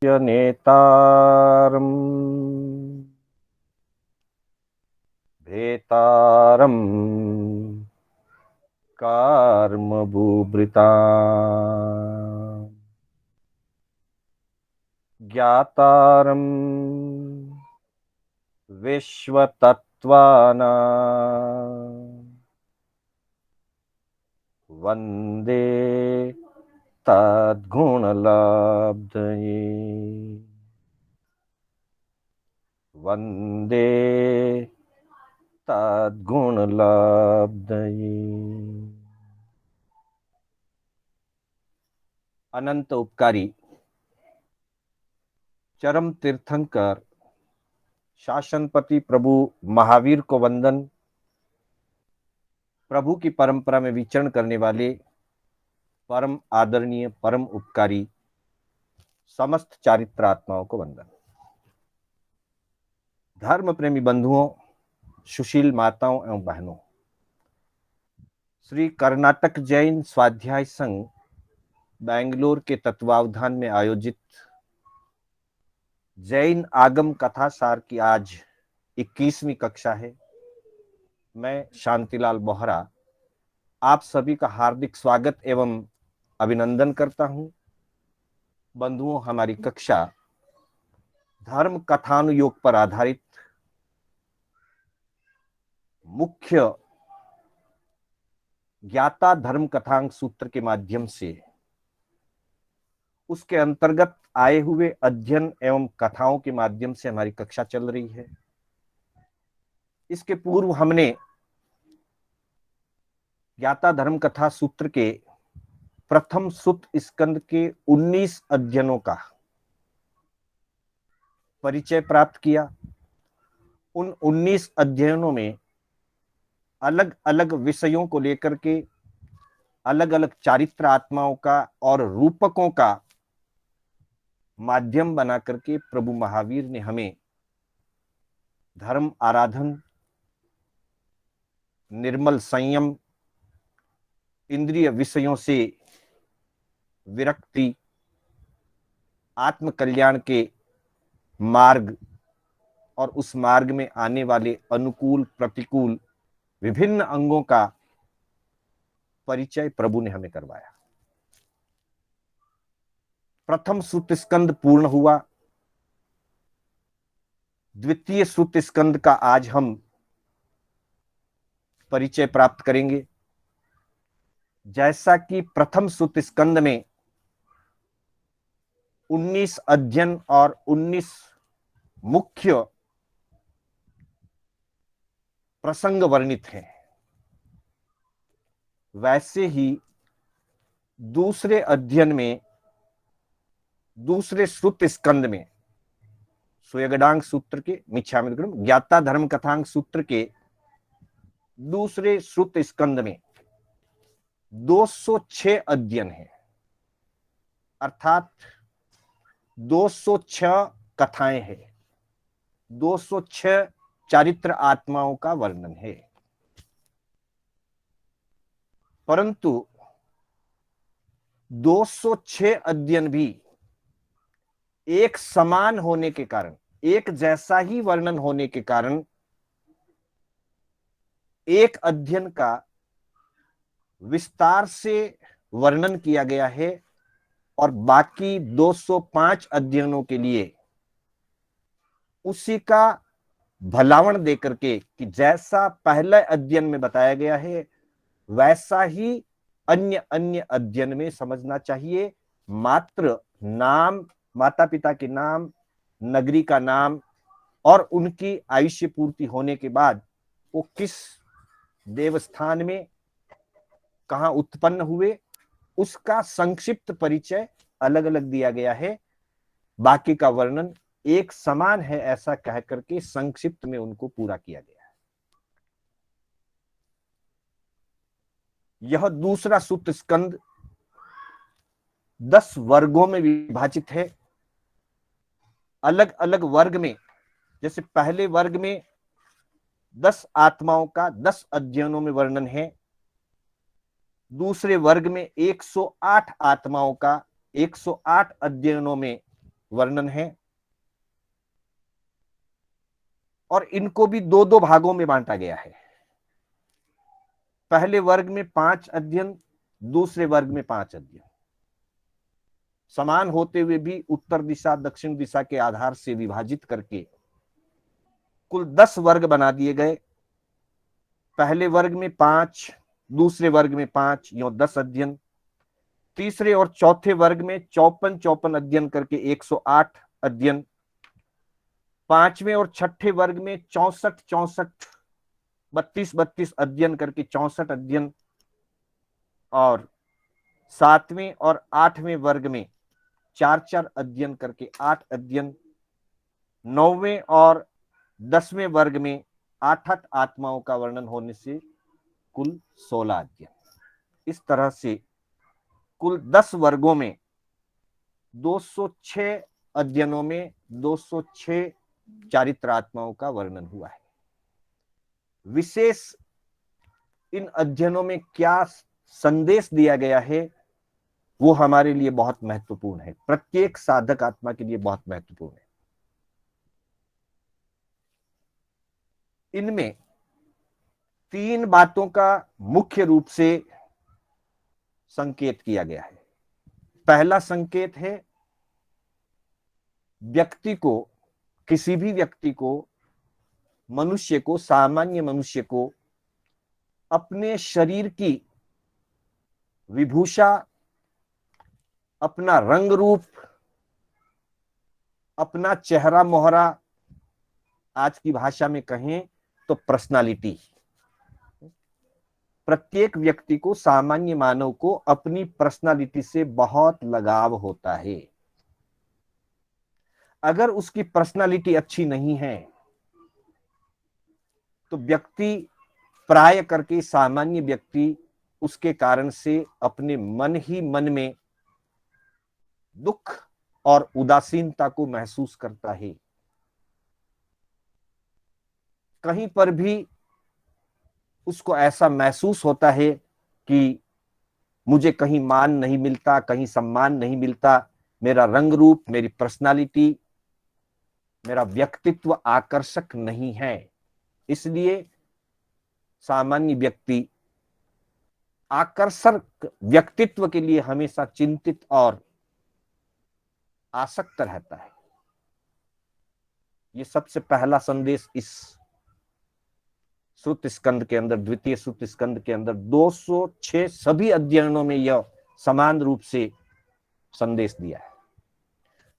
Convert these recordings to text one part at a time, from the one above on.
नेतारं भेतारं कार्मभूभृतां ज्ञातारं विश्वतत्त्वानां वन्दे तद्गुणलब्धये वन्दे तद्गुणलब्धये। अनंत उपकारी चरम तीर्थंकर शासनपति प्रभु महावीर को वंदन। प्रभु की परंपरा में विचरण करने वाले परम आदरणीय परम उपकारी समस्त चारित्र आत्माओं को वंदन। धर्म प्रेमी बंधुओं, सुशील माताओं एवं बहनों, श्री कर्नाटक जैन स्वाध्याय संघ बेंगलोर के तत्वावधान में आयोजित जैन आगम कथा सार की आज 21वीं कक्षा है। मैं शांतिलाल बोहरा आप सभी का हार्दिक स्वागत एवं अभिनंदन करता हूं। बंधुओं, हमारी कक्षा धर्म कथानुयोग पर आधारित मुख्य ज्ञाता धर्म कथांग सूत्र के माध्यम से उसके अंतर्गत आए हुए अध्ययन एवं कथाओं के माध्यम से हमारी कक्षा चल रही है। इसके पूर्व हमने ज्ञाता धर्म कथा सूत्र के प्रथम सुत स्कंद के 19 अध्ययनों का परिचय प्राप्त किया। उन 19 अध्ययनों में अलग अलग विषयों को लेकर के अलग अलग चारित्र आत्माओं का और रूपकों का माध्यम बना करके प्रभु महावीर ने हमें धर्म आराधन, निर्मल संयम, इंद्रिय विषयों से विरक्ति, आत्म कल्याण के मार्ग और उस मार्ग में आने वाले अनुकूल प्रतिकूल विभिन्न अंगों का परिचय प्रभु ने हमें करवाया। प्रथम सुत स्कंद पूर्ण हुआ। द्वितीय सुत स्कंद का आज हम परिचय प्राप्त करेंगे। जैसा कि प्रथम सुत स्कंद में 19 अध्ययन और 19 मुख्य प्रसंग वर्णित हैं, वैसे ही दूसरे अध्ययन में दूसरे श्रुत स्कंद में सुयगडांग सूत्र के ज्ञाता धर्म कथांग सूत्र के दूसरे श्रुत स्कंद में 206 अध्ययन है, अर्थात 206 कथाएं हैं, 206 चारित्र आत्माओं का वर्णन है। परंतु 206 अध्ययन भी एक समान होने के कारण, एक जैसा ही वर्णन होने के कारण एक अध्ययन का विस्तार से वर्णन किया गया है और बाकी 205 अध्ययनों के लिए उसी का भलावण देकर के कि जैसा पहले अध्ययन में बताया गया है वैसा ही अन्य अन्य अध्ययन में समझना चाहिए। मात्र नाम, माता पिता के नाम, नगरी का नाम और उनकी आयुष्य पूर्ति होने के बाद वो किस देवस्थान में कहां उत्पन्न हुए उसका संक्षिप्त परिचय अलग अलग दिया गया है। बाकी का वर्णन एक समान है ऐसा कह करके संक्षिप्त में उनको पूरा किया गया है। यह दूसरा सुत स्कंद 10 वर्गों में विभाजित है। अलग अलग वर्ग में, जैसे पहले वर्ग में 10 आत्माओं का 10 अध्ययनों में वर्णन है, दूसरे वर्ग में 108 आत्माओं का 108 अध्ययनों में वर्णन है और इनको भी दो दो भागों में बांटा गया है। पहले वर्ग में 5 अध्ययन, दूसरे वर्ग में 5 अध्ययन। समान होते हुए भी उत्तर दिशा दक्षिण दिशा के आधार से विभाजित करके कुल 10 वर्ग बना दिए गए। पहले वर्ग में 5, दूसरे वर्ग में 5, यो 10 अध्ययन। तीसरे और चौथे वर्ग में 54 अध्ययन करके 108 अध्ययन। पांचवें और छठे वर्ग में 64 32 अध्ययन करके 64 अध्ययन। और सातवें और आठवें वर्ग में 4 अध्ययन करके 8 अध्ययन। नौवें और 10वें वर्ग में 8 आत्माओं का वर्णन होने से कुल 16 अध्ययन। इस तरह से कुल 10 वर्गों में 206 अध्ययनों में 206 चारित्रात्माओं का वर्णन हुआ है। विशेष इन अध्ययनों में क्या संदेश दिया गया है वो हमारे लिए बहुत महत्वपूर्ण है, प्रत्येक साधक आत्मा के लिए बहुत महत्वपूर्ण है। इनमें 3 बातों का मुख्य रूप से संकेत किया गया है। पहला संकेत है व्यक्ति को, किसी भी व्यक्ति को, मनुष्य को, सामान्य मनुष्य को अपने शरीर की विभूषा, अपना रंग रूप, अपना चेहरा मोहरा, आज की भाषा में कहें तो पर्सनालिटी, प्रत्येक व्यक्ति को, सामान्य मानव को अपनी पर्सनालिटी से बहुत लगाव होता है। अगर उसकी पर्सनालिटी अच्छी नहीं है तो व्यक्ति प्राय करके, सामान्य व्यक्ति उसके कारण से अपने मन ही मन में दुख और उदासीनता को महसूस करता है। कहीं पर भी उसको ऐसा महसूस होता है कि मुझे कहीं मान नहीं मिलता, कहीं सम्मान नहीं मिलता, मेरा रंग रूप, मेरी पर्सनालिटी, मेरा व्यक्तित्व आकर्षक नहीं है। इसलिए सामान्य व्यक्ति आकर्षक व्यक्तित्व के लिए हमेशा चिंतित और आसक्त रहता है। ये सबसे पहला संदेश इस श्रुत स्कंद के अंदर, द्वितीय श्रुत स्कंद के अंदर 206 सभी अध्ययनों में यह समान रूप से संदेश दिया है।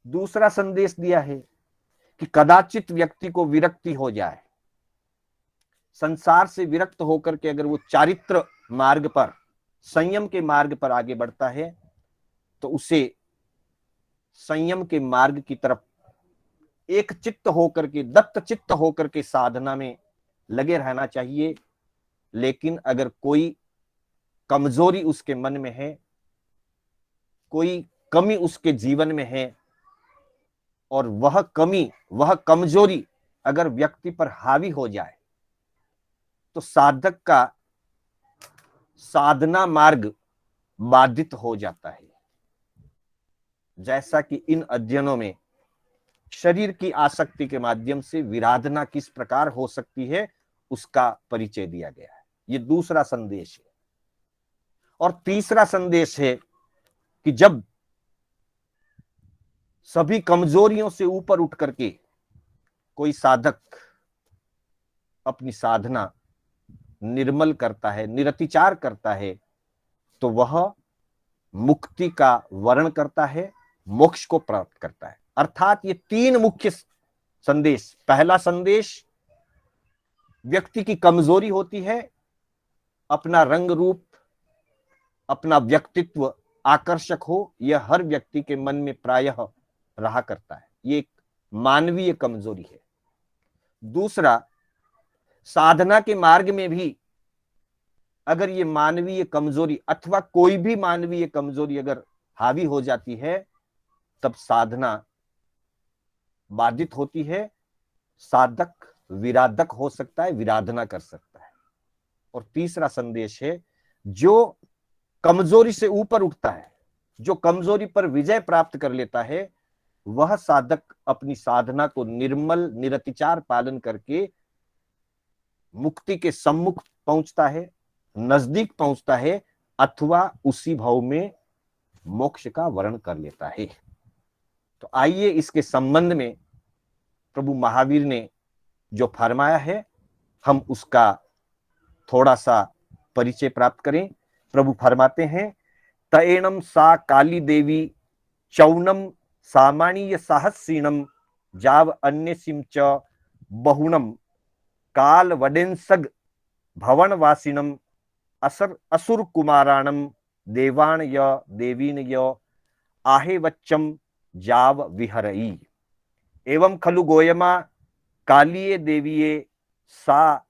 दूसरा संदेश दिया है कि कदाचित व्यक्ति को विरक्ति हो जाए, संसार से विरक्त होकर के अगर वो चारित्र मार्ग पर, संयम के मार्ग पर आगे बढ़ता है तो उसे संयम के मार्ग की तरफ एक चित्त होकर के, दत्त चित्त होकर के साधना में लगे रहना चाहिए। लेकिन अगर कोई कमजोरी उसके मन में है, कोई कमी उसके जीवन में है और वह कमी, वह कमजोरी अगर व्यक्ति पर हावी हो जाए तो साधक का साधना मार्ग बाधित हो जाता है। जैसा कि इन अध्ययनों में शरीर की आसक्ति के माध्यम से विराधना किस प्रकार हो सकती है उसका परिचय दिया गया है। ये दूसरा संदेश है। और तीसरा संदेश है कि जब सभी कमजोरियों से ऊपर उठ करके कोई साधक अपनी साधना निर्मल करता है, निरतिचार करता है, तो वह मुक्ति का वर्ण करता है, मोक्ष को प्राप्त करता है। अर्थात ये 3 मुख्य संदेश। पहला संदेश, व्यक्ति की कमजोरी होती है, अपना रंग रूप, अपना व्यक्तित्व आकर्षक हो, यह हर व्यक्ति के मन में प्रायः रहा करता है, ये एक मानवीय कमजोरी है। दूसरा, साधना के मार्ग में भी अगर ये मानवीय कमजोरी अथवा कोई भी मानवीय कमजोरी अगर हावी हो जाती है तब साधना बाधित होती है, साधक विराधक हो सकता है, विराधना कर सकता है। और तीसरा संदेश है, जो कमजोरी से ऊपर उठता है, जो कमजोरी पर विजय प्राप्त कर लेता है, वह साधक अपनी साधना को निर्मल निरतिचार पालन करके मुक्ति के सम्मुख पहुंचता है, नजदीक पहुंचता है, अथवा उसी भाव में मोक्ष का वर्ण कर लेता है। तो आइए इसके संबंध में प्रभु महावीर ने जो फरमाया है हम उसका थोड़ा सा परिचय प्राप्त करें। प्रभु फरमाते हैं, तएणम सा काली देवी चौनम सामान्य साहसीणम जाव अन्य सिम च बहुणम काल वडेंसग भवनवासिनम असुर कुमाराणम देवान य देवीन य आहे वच्चम जाव विहरई एवं खलु गोयमा कालिये देवीये सा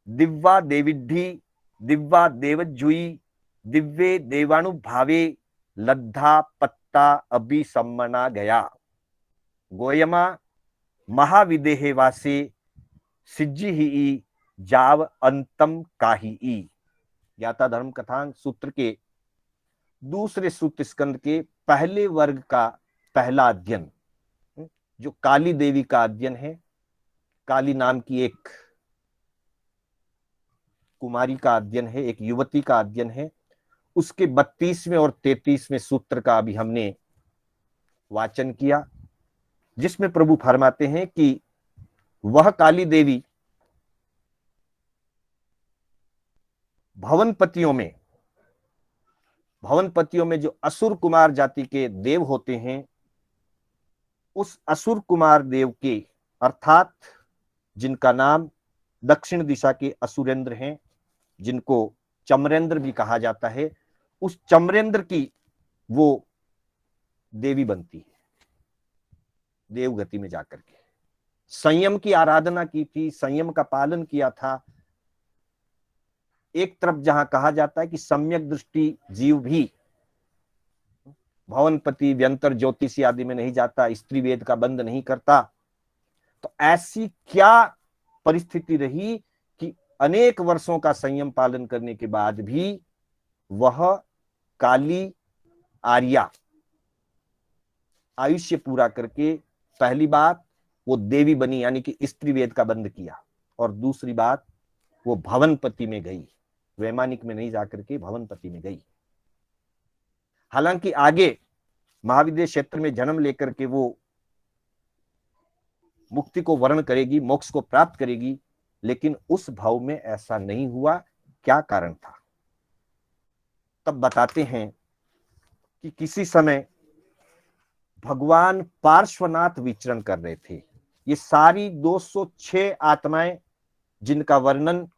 दिव्या देविद्धि दिव्या देवजुई दिव्ये देवानुभावे लद्धा पत्ता अभी सम्मना गया गोयमा महाविदेहे वासे सिज्जी ही जाव अंतम काही। ज्ञाता धर्म कथांग सूत्र के दूसरे सूत्र स्कंद के पहले वर्ग का पहला अध्ययन जो काली देवी का अध्ययन है, काली नाम की एक कुमारी का अध्ययन है, एक युवती का अध्ययन है, उसके 32वें और 33वें सूत्र का अभी हमने वाचन किया, जिसमें प्रभु फरमाते हैं कि वह काली देवी भवनपतियों में जो असुर कुमार जाति के देव होते हैं, उस असुर कुमार देव के अर्थात जिनका नाम दक्षिण दिशा के असुरेंद्र हैं, जिनको चमरेंद्र भी कहा जाता है, उस चमरेंद्र की वो देवी बनती है। देवगति में जाकर के संयम की आराधना की थी, संयम का पालन किया था। एक तरफ जहां कहा जाता है कि सम्यक दृष्टि जीव भी भवनपति व्यंतर ज्योतिषी आदि में नहीं जाता, स्त्री वेद का बंद नहीं करता, तो ऐसी क्या परिस्थिति रही कि अनेक वर्षों का संयम पालन करने के बाद भी वह काली आर्या आयुष्य पूरा करके पहली बात वो देवी बनी, यानी कि स्त्री वेद का बंद किया, और दूसरी बात वो भवनपति में गई, वैमानिक में नहीं जाकर के भवनपति में गई। हालांकि आगे महाविद्य क्षेत्र में जन्म लेकर के वो मुक्ति को वर्ण करेगी, मोक्ष को प्राप्त करेगी, लेकिन उस भाव में ऐसा नहीं हुआ। क्या कारण था? तब बताते हैं कि किसी समय भगवान पार्श्वनाथ विचरण कर रहे थे। ये सारी 206 आत्माएं जिनका वर्णन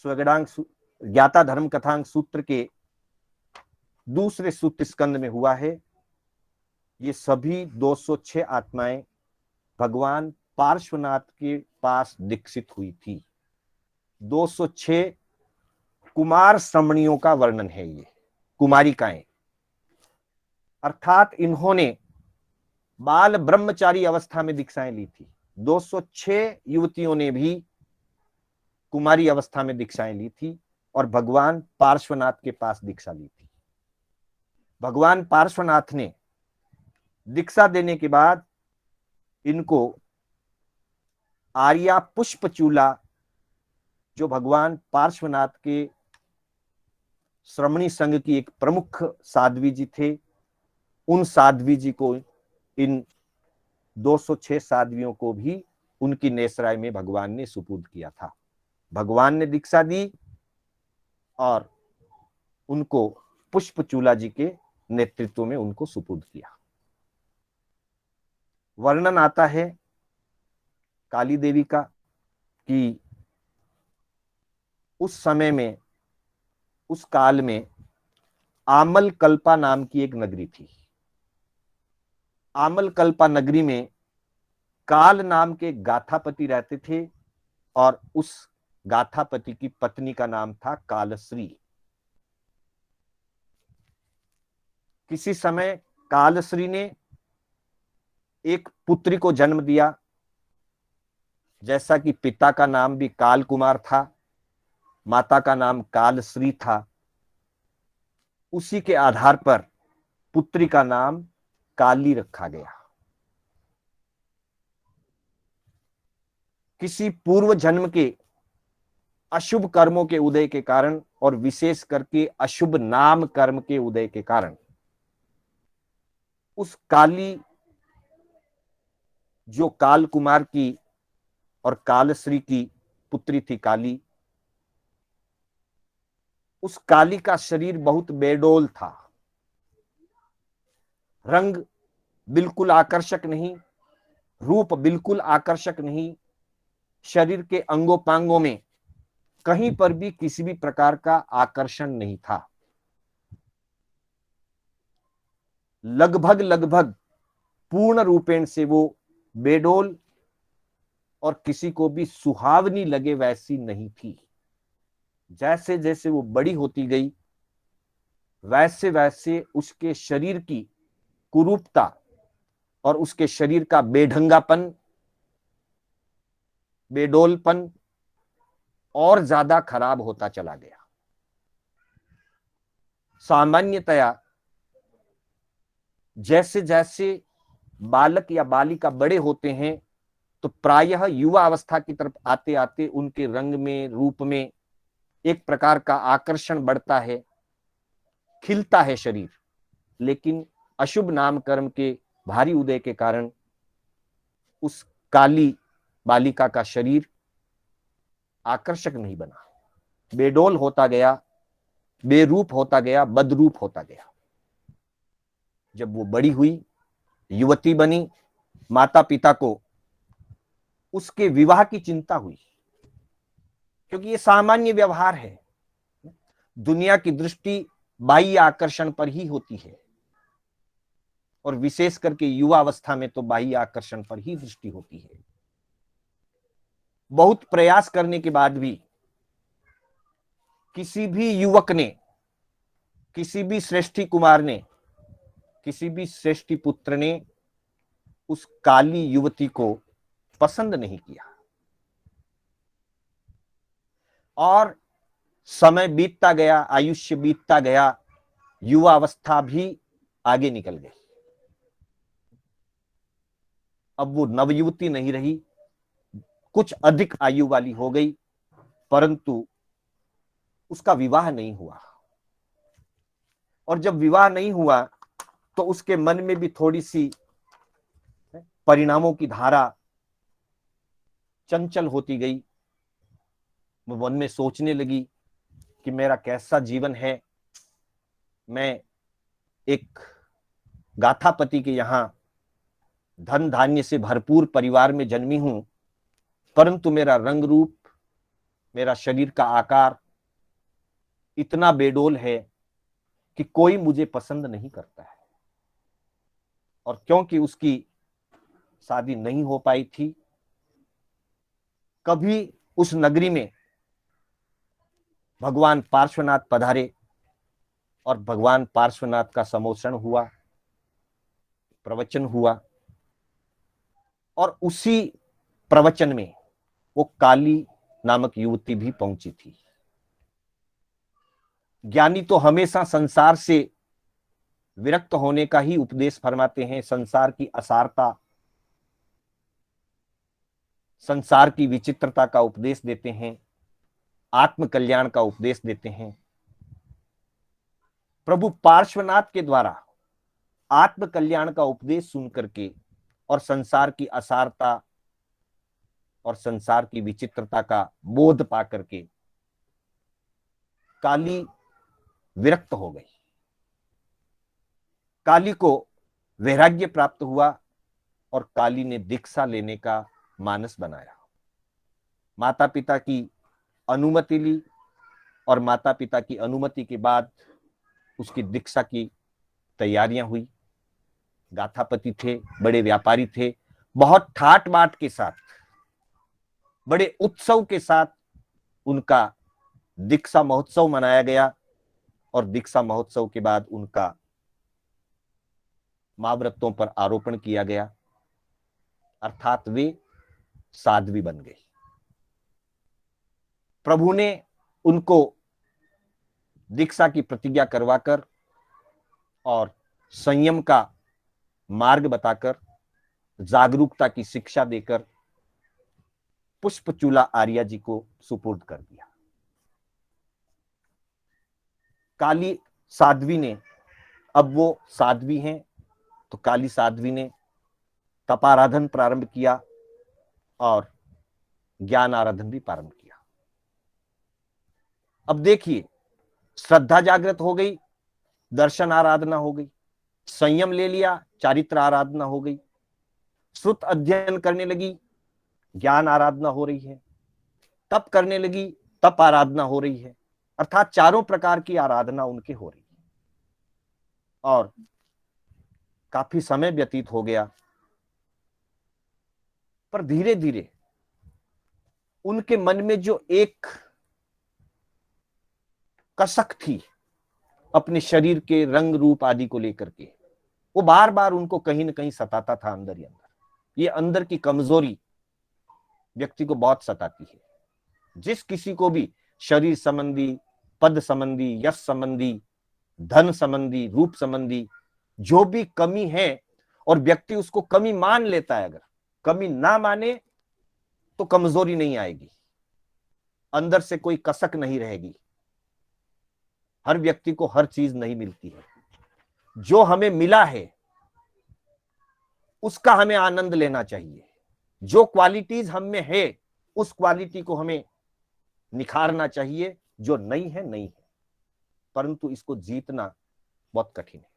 स्वगडांग ज्ञाता धर्म कथांग सूत्र के दूसरे सूत्र स्कंद में हुआ है, ये सभी 206 आत्माएं भगवान पार्श्वनाथ के पास दीक्षित हुई थी। 206 कुमार श्रमणियों का वर्णन है, ये कुमारिकाएं, अर्थात इन्होंने बाल ब्रह्मचारी अवस्था में दीक्षाएं ली थी। 206 युवतियों ने भी कुमारी अवस्था में दीक्षाएं ली थी और भगवान पार्श्वनाथ के पास दीक्षा ली थी। भगवान पार्श्वनाथ ने दीक्षा देने के बाद इनको आर्या पुष्पचूला, जो भगवान पार्श्वनाथ के श्रमणी संघ की एक प्रमुख साध्वी जी थे, उन साध्वी जी को, इन 206 साध्वियों को भी उनकी नेसराय में भगवान ने सुपुर्द किया था। भगवान ने दीक्षा दी और उनको पुष्पचूला जी के नेतृत्व में उनको सुपुर्द किया। वर्णन आता है काली देवी का कि उस समय में, उस काल में आमल कल्पा नाम की एक नगरी थी। आमल कल्पा नगरी में काल नाम के गाथापति रहते थे और उस गाथापति की पत्नी का नाम था कालश्री। किसी समय कालश्री ने एक पुत्री को जन्म दिया, जैसा कि पिता का नाम भी काल कुमार था, माता का नाम कालश्री था। उसी के आधार पर पुत्री का नाम काली रखा गया। किसी पूर्व जन्म के अशुभ कर्मों के उदय के कारण और विशेष करके अशुभ नाम कर्म के उदय के कारण उस काली, जो काल कुमार की और कालश्री की पुत्री थी काली, उस काली का शरीर बहुत बेडोल था। रंग बिल्कुल आकर्षक नहीं, रूप बिल्कुल आकर्षक नहीं, शरीर के अंगोपांगों में कहीं पर भी किसी भी प्रकार का आकर्षण नहीं था। लगभग लगभग पूर्ण रूपेण से वो बेडोल और किसी को भी सुहावनी लगे वैसी नहीं थी। जैसे जैसे वो बड़ी होती गई वैसे वैसे उसके शरीर की कुरूपता और उसके शरीर का बेढंगापन, बेडोलपन और ज्यादा खराब होता चला गया। सामान्यतया जैसे जैसे बालक या बालिका बड़े होते हैं तो प्रायः युवा अवस्था की तरफ आते आते उनके रंग में, रूप में एक प्रकार का आकर्षण बढ़ता है, खिलता है शरीर। लेकिन अशुभ नाम कर्म के भारी उदय के कारण उस काली बालिका का शरीर आकर्षक नहीं बना, बेडोल होता गया, बेरूप होता गया, बदरूप होता गया। जब वो बड़ी हुई, युवती बनी, माता पिता को उसके विवाह की चिंता हुई, क्योंकि ये सामान्य व्यवहार है। दुनिया की दृष्टि बाह्य आकर्षण पर ही होती है और विशेष करके युवा अवस्था में तो बाह्य आकर्षण पर ही दृष्टि होती है। बहुत प्रयास करने के बाद भी किसी भी युवक ने, किसी भी श्रेष्ठी कुमार ने, किसी भी श्रेष्ठी पुत्र ने उस काली युवती को पसंद नहीं किया। और समय बीतता गया, आयुष्य बीतता गया, युवा अवस्था भी आगे निकल गई। अब वो नवयुवती नहीं रही, कुछ अधिक आयु वाली हो गई, परंतु उसका विवाह नहीं हुआ। और जब विवाह नहीं हुआ तो उसके मन में भी थोड़ी सी परिणामों की धारा चंचल होती गई। वो मन में सोचने लगी कि मेरा कैसा जीवन है। मैं एक गाथापति के यहां धन धान्य से भरपूर परिवार में जन्मी हूं, परंतु मेरा रंग रूप, मेरा शरीर का आकार इतना बेडोल है कि कोई मुझे पसंद नहीं करता है। और क्योंकि उसकी शादी नहीं हो पाई थी, कभी उस नगरी में भगवान पार्श्वनाथ पधारे और भगवान पार्श्वनाथ का समोषण हुआ, प्रवचन हुआ, और उसी प्रवचन में वो काली नामक युवती भी पहुंची थी। ज्ञानी तो हमेशा संसार से विरक्त होने का ही उपदेश फरमाते हैं, संसार की असारता, संसार की विचित्रता का उपदेश देते हैं, आत्म कल्याण का उपदेश देते हैं। प्रभु पार्श्वनाथ के द्वारा आत्म कल्याण का उपदेश सुन करके और संसार की असारता और संसार की विचित्रता का बोध पा करके काली विरक्त हो गई। काली को वैराग्य प्राप्त हुआ और काली ने दीक्षा लेने का मानस बनाया। माता पिता की अनुमति ली और माता पिता की अनुमति के बाद उसकी दीक्षा की तैयारियां हुई। गाथापति थे, बड़े व्यापारी थे, बहुत ठाट बाट के साथ, बड़े उत्सव के साथ उनका दीक्षा महोत्सव मनाया गया और दीक्षा महोत्सव के बाद उनका महाव्रतों पर आरोपण किया गया, अर्थात वे साध्वी बन गई। प्रभु ने उनको दीक्षा की प्रतिज्ञा करवाकर और संयम का मार्ग बताकर, जागरूकता की शिक्षा देकर पुष्पचूला आर्या जी को सुपुर्द कर दिया। काली साध्वी ने, अब वो साध्वी हैं, तो काली साध्वी ने तपाराधन प्रारंभ किया और ज्ञान आराधन भी प्रारंभ किया। अब देखिए, श्रद्धा जागृत हो गई, दर्शन आराधना हो गई, संयम ले लिया, चारित्र आराधना हो गई, श्रुत अध्ययन करने लगी, ज्ञान आराधना हो रही है, तप करने लगी, तप आराधना हो रही है, अर्थात चारों प्रकार की आराधना उनके हो रही है। और काफी समय व्यतीत हो गया, पर धीरे धीरे उनके मन में जो एक कसक थी अपने शरीर के रंग रूप आदि को लेकर के, वो बार बार उनको कहीं ना कहीं सताता था अंदर ही अंदर। ये अंदर की कमजोरी व्यक्ति को बहुत सताती है। जिस किसी को भी शरीर संबंधी, पद संबंधी, यश संबंधी, धन संबंधी, रूप संबंधी जो भी कमी है, और व्यक्ति उसको कमी मान लेता है, अगर कमी ना माने तो कमजोरी नहीं आएगी, अंदर से कोई कसक नहीं रहेगी। हर व्यक्ति को हर चीज नहीं मिलती है, जो हमें मिला है उसका हमें आनंद लेना चाहिए। जो क्वालिटीज हम में है उस क्वालिटी को हमें निखारना चाहिए। जो नहीं है नहीं है, परंतु इसको जीतना बहुत कठिन है।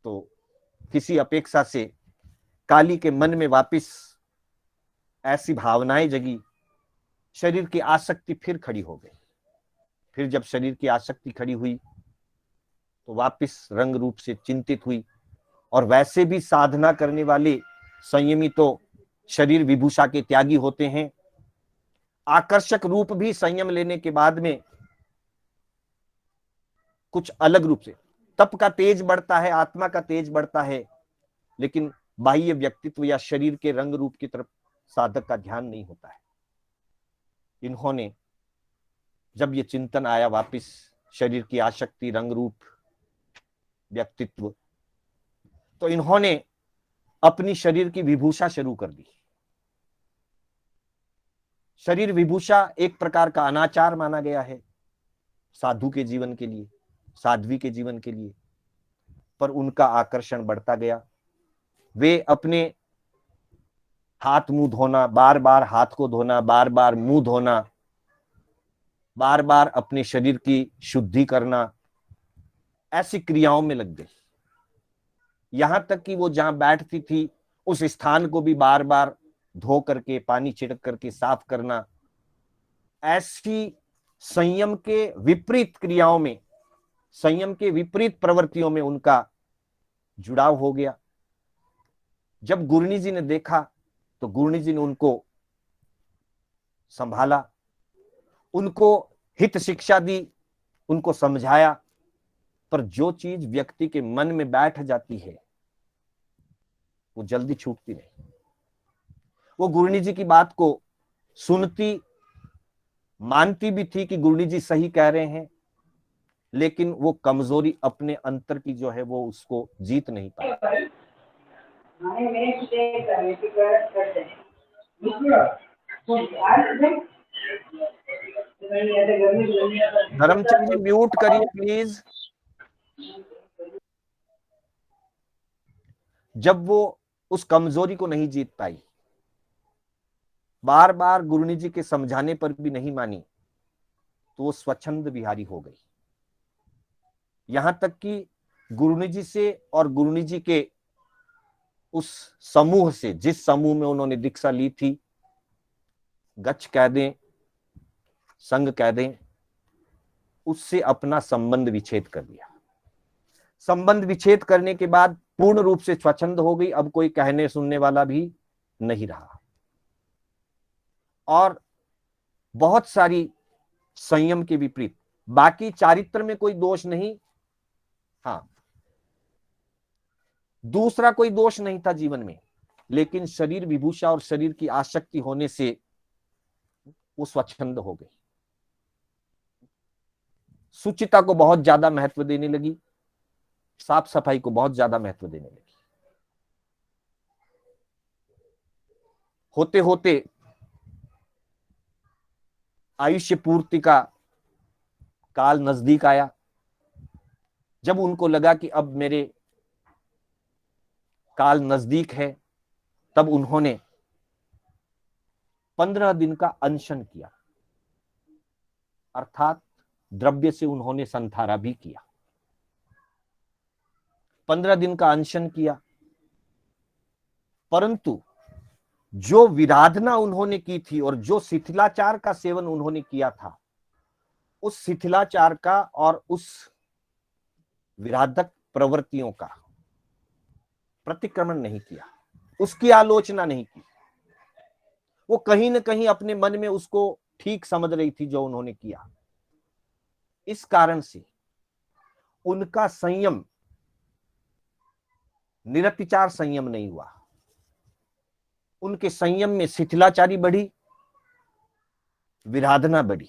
तो किसी अपेक्षा से काली के मन में वापस ऐसी भावनाएं जगी, शरीर की आसक्ति फिर खड़ी हो गई। फिर जब शरीर की आसक्ति खड़ी हुई तो वापस रंग रूप से चिंतित हुई। और वैसे भी साधना करने वाले संयमी तो शरीर विभूषा के त्यागी होते हैं। आकर्षक रूप भी संयम लेने के बाद में कुछ अलग रूप से तप का तेज बढ़ता है, आत्मा का तेज बढ़ता है, लेकिन बाह्य व्यक्तित्व या शरीर के रंग रूप की तरफ साधक का ध्यान नहीं होता है। इन्होंने जब ये चिंतन आया वापस, शरीर की आसक्ति, रंग रूप, व्यक्तित्व, तो इन्होंने अपनी शरीर की विभूषा शुरू कर दी। शरीर विभूषा एक प्रकार का अनाचार माना गया है साधु के जीवन के लिए, साध्वी के जीवन के लिए, पर उनका आकर्षण बढ़ता गया। वे अपने हाथ मुंह धोना, बार बार हाथ को धोना, बार बार मुंह धोना, बार बार अपने शरीर की शुद्धि करना, ऐसी क्रियाओं में लग गई। यहां तक कि वो जहां बैठती थी उस स्थान को भी बार बार धो करके, पानी छिड़क करके साफ करना। ऐसी संयम के विपरीत क्रियाओं में, संयम के विपरीत प्रवृत्तियों में उनका जुड़ाव हो गया। जब गुरनी जी ने देखा तो गुरनी जी ने उनको संभाला, उनको हित शिक्षा दी, उनको समझाया। पर जो चीज व्यक्ति के मन में बैठ जाती है वो जल्दी छूटती नहीं। वो गुरनी जी की बात को सुनती, मानती भी थी कि गुरनी जी सही कह रहे हैं, लेकिन वो कमजोरी अपने अंतर की जो है वो उसको जीत नहीं पाई। धर्मचंद जी म्यूट करिए प्लीज। जब वो उस कमजोरी को नहीं जीत पाई, बार बार गुरुनी जी के समझाने पर भी नहीं मानी, तो वो स्वच्छंद विहारी हो गई। यहां तक कि गुरुनी जी से और गुरुनी जी के उस समूह से, जिस समूह में उन्होंने दीक्षा ली थी, गच्छ कह दें, संग कह दें, उससे अपना संबंध विच्छेद कर दिया। संबंध विच्छेद करने के बाद पूर्ण रूप से स्वच्छंद हो गई। अब कोई कहने सुनने वाला भी नहीं रहा। और बहुत सारी संयम के विपरीत, बाकी चारित्र में कोई दोष नहीं, हाँ दूसरा कोई दोष नहीं था जीवन में, लेकिन शरीर विभूषा और शरीर की आसक्ति होने से वो स्वच्छंद हो गई। सुचिता को बहुत ज्यादा महत्व देने लगी, साफ सफाई को बहुत ज्यादा महत्व देने लगी। होते होते आयुष्य पूर्ति का काल नजदीक आया। जब उनको लगा कि अब मेरे काल नजदीक है, तब उन्होंने 15 दिन का अनशन किया, अर्थात द्रव्य से उन्होंने संथारा भी किया। 15 दिन का अनशन किया, परंतु जो विराधना उन्होंने की थी और जो शिथिलाचार का सेवन उन्होंने किया था, उस शिथिलाचार का और उस विराधक प्रवृत्तियों का प्रतिक्रमण नहीं किया, उसकी आलोचना नहीं की। वो कहीं ना कहीं अपने मन में उसको ठीक समझ रही थी जो उन्होंने किया। इस कारण से उनका संयम निरतिचार संयम नहीं हुआ, उनके संयम में शिथिलाचारी बढ़ी, विराधना बढ़ी।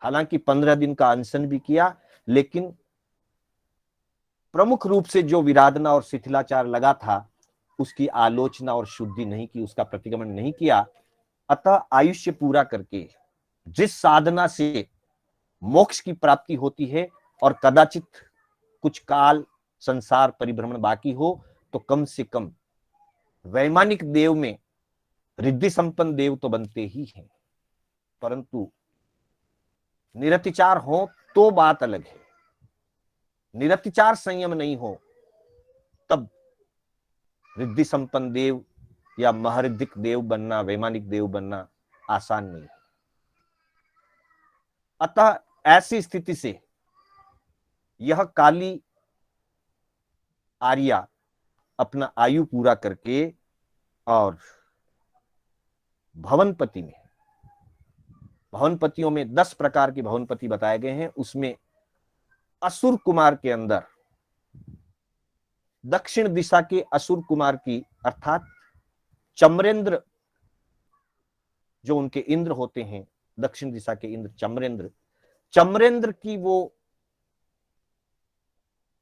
हालांकि 15 दिन का अनशन भी किया, लेकिन प्रमुख रूप से जो विराधना और शिथिलाचार लगा था, उसकी आलोचना और शुद्धि नहीं की, उसका प्रतिक्रमण नहीं किया। अतः आयुष्य पूरा करके जिस साधना से मोक्ष की प्राप्ति होती है और कदाचित कुछ काल संसार परिभ्रमण बाकी हो, तो कम से कम वैमानिक देव में रिद्धि संपन्न देव तो बनते ही हैं, परंतु निरतिचार हो तो बात अलग है। निरतिचार संयम नहीं हो तब रिद्धि संपन्न देव या महरिद्धिक देव बनना, वैमानिक देव बनना आसान नहीं है। अतः ऐसी स्थिति से यह काली आर्या अपना आयु पूरा करके और भवनपति में, भवनपतियों में 10 प्रकार के भवनपति बताए गए हैं, उसमें असुर कुमार के अंदर दक्षिण दिशा के असुर कुमार की, अर्थात चम्रेंद्र जो उनके इंद्र होते हैं, दक्षिण दिशा के इंद्र चम्रेंद्र, चम्रेंद्र की वो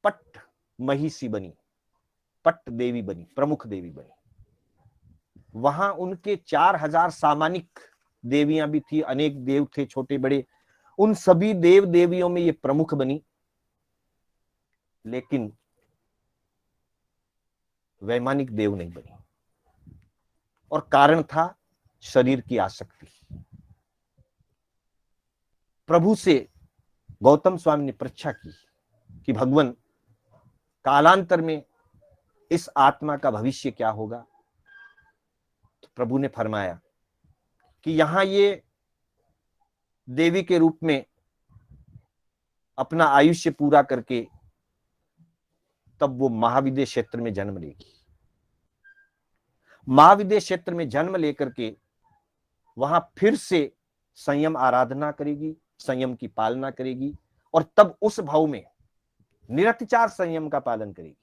पट महिषी बनी, पट देवी बनी, प्रमुख देवी बनी। वहां उनके 4000 सामानिक देवियां भी थी, अनेक देव थे छोटे बड़े, उन सभी देव देवियों में ये प्रमुख बनी। लेकिन वैमानिक देव नहीं बनी, और कारण था शरीर की आसक्ति। प्रभु से गौतम स्वामी ने परीक्षा की कि भगवान, कालांतर में इस आत्मा का भविष्य क्या होगा? तो प्रभु ने फरमाया कि यहां ये देवी के रूप में अपना आयुष्य पूरा करके तब वो महाविदेश क्षेत्र में जन्म लेगी। महाविदेश क्षेत्र में जन्म लेकर के वहां फिर से संयम आराधना करेगी, संयम की पालना करेगी, और तब उस भाव में निरतिचार संयम का पालन करेगी,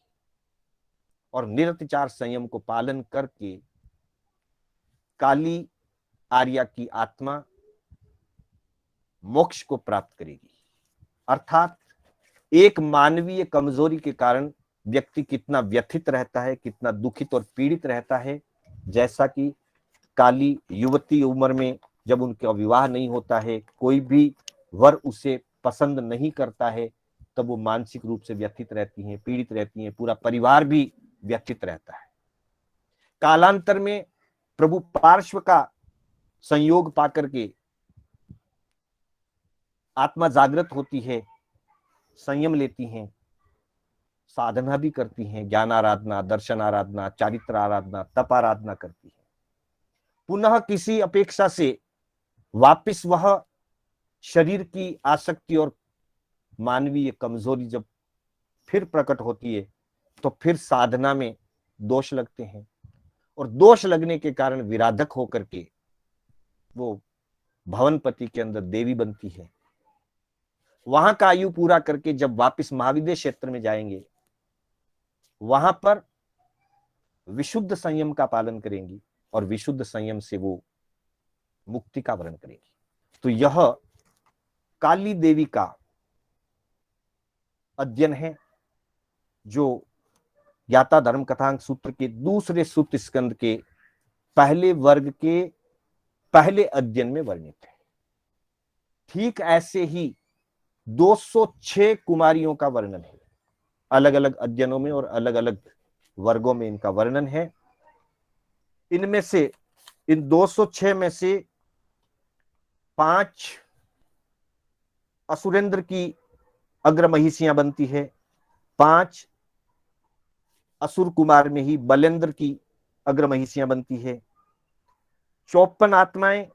और निरतिचार संयम को पालन करके काली आर्या की आत्मा मोक्ष को प्राप्त करेगी। अर्थात एक मानवीय कमजोरी के कारण व्यक्ति कितना व्यथित रहता है, कितना दुखित और पीड़ित रहता है, जैसा कि काली युवती उम्र में जब उनका विवाह नहीं होता है, कोई भी वर उसे पसंद नहीं करता है, तब वो मानसिक रूप से व्यथित रहती हैं, पीड़ित रहती हैं, पूरा परिवार भी व्यथित रहता है। कालांतर में प्रभु पार्श्व का संयोग पाकर के आत्मा जागृत होती है, संयम लेती हैं, साधना भी करती हैं, ज्ञान आराधना, दर्शन आराधना, चारित्र आराधना, तप आराधना करती है। पुनः किसी अपेक्षा से वापिस वह शरीर की आसक्ति और मानवीय कमजोरी जब फिर प्रकट होती है, तो फिर साधना में दोष लगते हैं, और दोष लगने के कारण विराधक होकर के वो भवनपति के अंदर देवी बनती है। वहां का आयु पूरा करके जब वापिस महाविदेश क्षेत्र में जाएंगे, वहां पर विशुद्ध संयम का पालन करेंगी, और विशुद्ध संयम से वो मुक्ति का वर्ण करेगी। तो यह काली देवी का अध्ययन है, जो ज्ञाता धर्म कथांक सूत्र के दूसरे सूत्र स्कंद के पहले वर्ग के पहले अध्ययन में वर्णित है। ठीक ऐसे ही 206 कुमारियों का वर्णन है, अलग अलग अध्ययनों में और अलग अलग वर्गों में इनका वर्णन है। इनमें से, इन 206 में से 5 असुरेंद्र की अग्र महिषियां बनती है, 5 असुर कुमार में ही बलेंद्र की अग्र महिषियां बनती है, 54 आत्माएं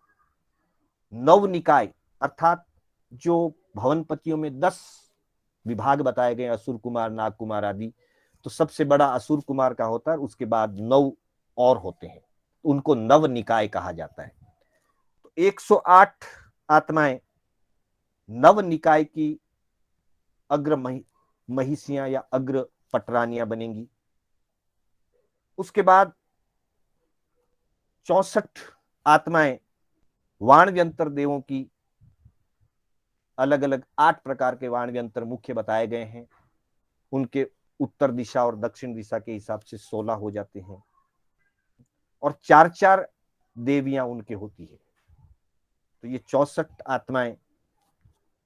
नव निकाय अर्थात जो भवनपतियों में 10 विभाग बताए गए, असुर कुमार, नाग कुमार आदि, तो सबसे बड़ा असुर कुमार का होता है, उसके बाद 9 और होते हैं, उनको नव निकाय कहा जाता है। तो 108 आत्माएं नव निकाय की अग्र महिषियां या अग्र पटरानियां बनेंगी। उसके बाद 64 आत्माएं वाणव्यंतर देवों की, अलग अलग 8 प्रकार के वाणव्यंतर मुख्य बताए गए हैं, उनके उत्तर दिशा और दक्षिण दिशा के हिसाब से 16 हो जाते हैं, और 4-4 देवियां उनके होती है। तो ये 64 आत्माएं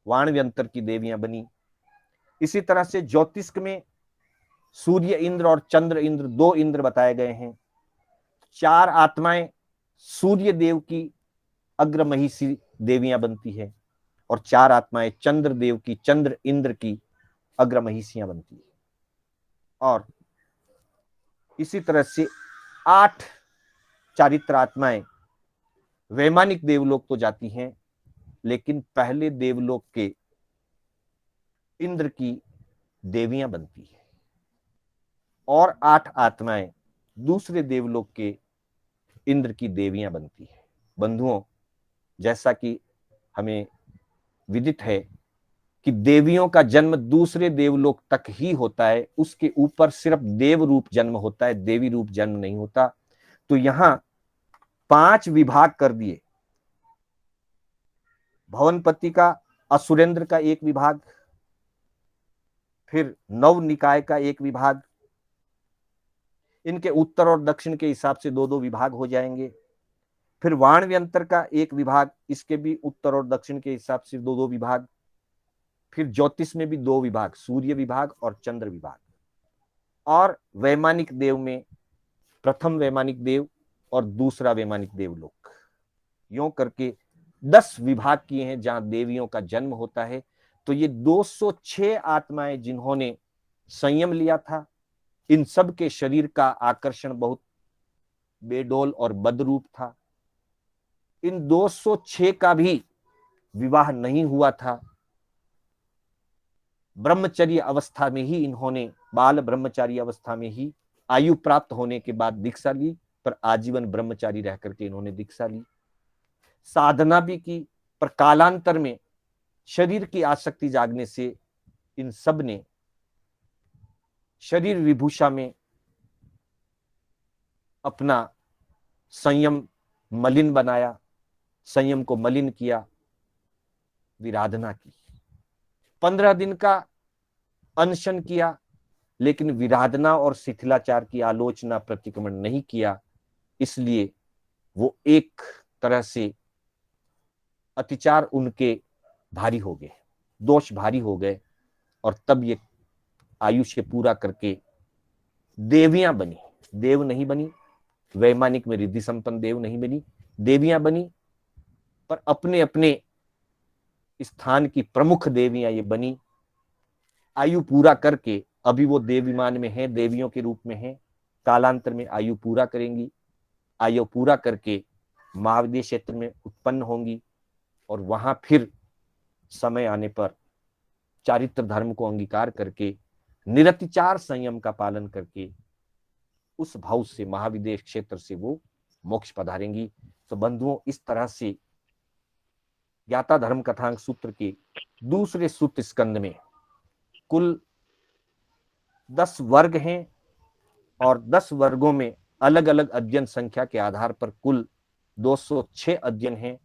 वाणव्यंतर की देवियां बनी। इसी तरह से ज्योतिष्क में सूर्य इंद्र और चंद्र इंद्र, 2 इंद्र बताए गए हैं। 4 आत्माएं सूर्य देव की अग्र महिषी देवियां बनती है, और 4 आत्माएं चंद्र देव की, चंद्र इंद्र की अग्र महिषियां बनती है। और इसी तरह से 8 चारित्र आत्माएं वैमानिक देवलोक तो जाती हैं, लेकिन पहले देवलोक के इंद्र की देवियां बनती है, और 8 आत्माएं दूसरे देवलोक के इंद्र की देवियां बनती है। बंधुओं, जैसा कि हमें विदित है कि देवियों का जन्म दूसरे देवलोक तक ही होता है, उसके ऊपर सिर्फ देव रूप जन्म होता है, देवी रूप जन्म नहीं होता। तो यहां 5 विभाग कर दिए, भवनपति का, असुरेंद्र का एक विभाग, फिर नव निकाय का एक विभाग, इनके उत्तर और दक्षिण के हिसाब से 2-2 विभाग हो जाएंगे, फिर वाणव्यंतर का एक विभाग, इसके भी उत्तर और दक्षिण के हिसाब से 2-2 विभाग, फिर ज्योतिष में भी 2 विभाग, सूर्य विभाग और चंद्र विभाग, और वैमानिक देव में प्रथम वैमानिक देव और दूसरा वैमानिक देवलोक, यूं करके 10 विभाग किए हैं जहां देवियों का जन्म होता है। तो ये 206 आत्माएं जिन्होंने संयम लिया था, इन सब के शरीर का आकर्षण बहुत बेडोल और बदरूप था। इन 206 का भी विवाह नहीं हुआ था, ब्रह्मचर्य अवस्था में ही इन्होंने, बाल ब्रह्मचारी अवस्था में ही आयु प्राप्त होने के बाद दीक्षा ली, पर आजीवन ब्रह्मचारी रह करके इन्होंने दीक्षा ली, साधना भी की, पर कालांतर में शरीर की आसक्ति जागने से इन सब ने शरीर विभूषा में अपना संयम मलिन बनाया, संयम को मलिन किया, विराधना की। 15 दिन का अनशन किया, लेकिन विराधना और शिथिलाचार की आलोचना, प्रतिक्रमण नहीं किया, इसलिए वो एक तरह से अतिचार उनके भारी हो गए, दोष भारी हो गए, और तब ये आयुष्य पूरा करके देवियां बनी, देव नहीं बनी, वैमानिक में रिद्धि संपन्न देव नहीं बनी, देवियां बनी, पर अपने अपने स्थान की प्रमुख देवियां ये बनी। आयु पूरा करके अभी वो देवीमान में है, देवियों के रूप में है, कालांतर में आयु पूरा करेंगी, आयु पूरा करके महाविद्य क्षेत्र में उत्पन्न होंगी, और वहां फिर समय आने पर चारित्र धर्म को अंगीकार करके निरतिचार संयम का पालन करके उस भाव से, महाविदेश क्षेत्र से वो मोक्ष पधारेंगी। तो बंधुओं, इस तरह से ज्ञाता धर्म कथांक सूत्र के दूसरे सूत्र स्कंद में कुल 10 वर्ग हैं, और 10 वर्गों में अलग अलग अध्ययन संख्या के आधार पर कुल 206 अध्ययन हैं।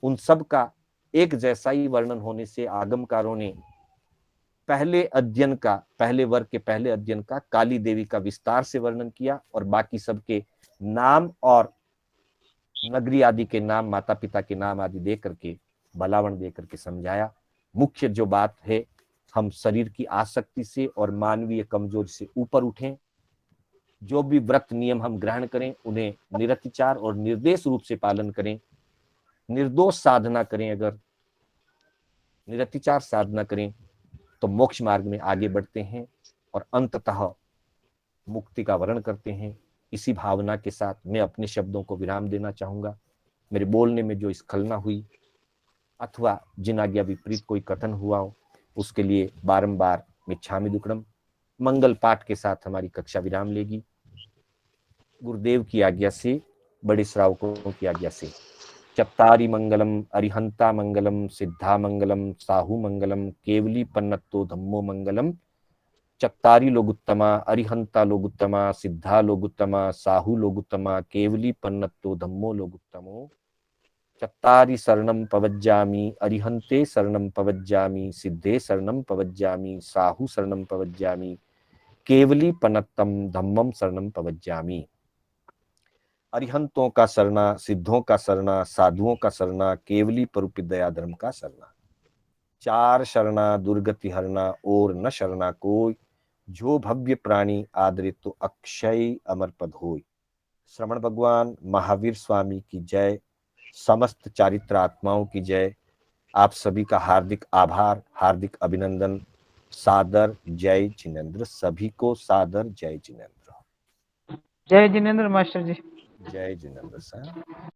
उन सब का एक जैसा ही वर्णन होने से आगमकारों ने पहले अध्ययन का, पहले वर्ग के पहले अध्ययन का काली देवी का विस्तार से वर्णन किया, और बाकी सबके नाम और नगरी आदि के नाम, माता पिता के नाम आदि दे करके, बलावण दे करके समझाया। मुख्य जो बात है, हम शरीर की आसक्ति से और मानवीय कमजोरी से ऊपर उठें। जो भी व्रत नियम हम ग्रहण करें उन्हें निरतिचार और निर्देश रूप से पालन करें। निर्दोष साधना करें, अगर निरतिचार साधना करें तो मोक्ष मार्ग में आगे बढ़ते हैं और अंततः मुक्ति का वर्ण करते हैं। इसी भावना के साथ मैं अपने शब्दों को विराम देना चाहूंगा। मेरे बोलने में जो स्खलना हुई अथवा जिन आज्ञा विपरीत कोई कथन हुआ हो, उसके लिए बारंबार मिच्छामि दुक्कडम। मंगल पाठ के साथ हमारी कक्षा विराम लेगी। गुरुदेव की आज्ञा से, बड़े श्रावकों की आज्ञा से, चत्तारि मंगलम अरिहंता मंगलम सिद्धा मंगलम साहू मंगलम केवली पन्नत्तो धम्मो मंगलम। चत्तारि लोगुत्तमा अरिहंता लोगुत्तमा सिद्धा लोगुत्तमा साहू लोगुत्तमा केवली पन्नत्तो धम्मो लोगुत्तमो। चत्तारि शरणं पवज्जामि अरिहंते शरणं पवज्जामि सिद्धे शरणं पवज्जामि साहू शरणं पवज्जामि केवली पन्नत्तम धम्मम शरणं पवज्जामि। अरिहंतों का शरणा, सिद्धों का शरणा, साधुओं का शरणा, केवली परुपि दया धर्म का शरणा। चार शरणा दुर्गति हरना और न शरणा कोई, जो भव्य प्राणी आदरे तो अक्षय अमर पद होय। श्रवण भगवान महावीर स्वामी की जय। समस्त चारित्र आत्माओं की जय। आप सभी का हार्दिक आभार, हार्दिक अभिनंदन। सादर जय जिनेन्द्र। सभी को सादर जय जिनेन्द्र। जय जिनेन्द्र मास्टर जी। जय जिनेन्द्र साहब।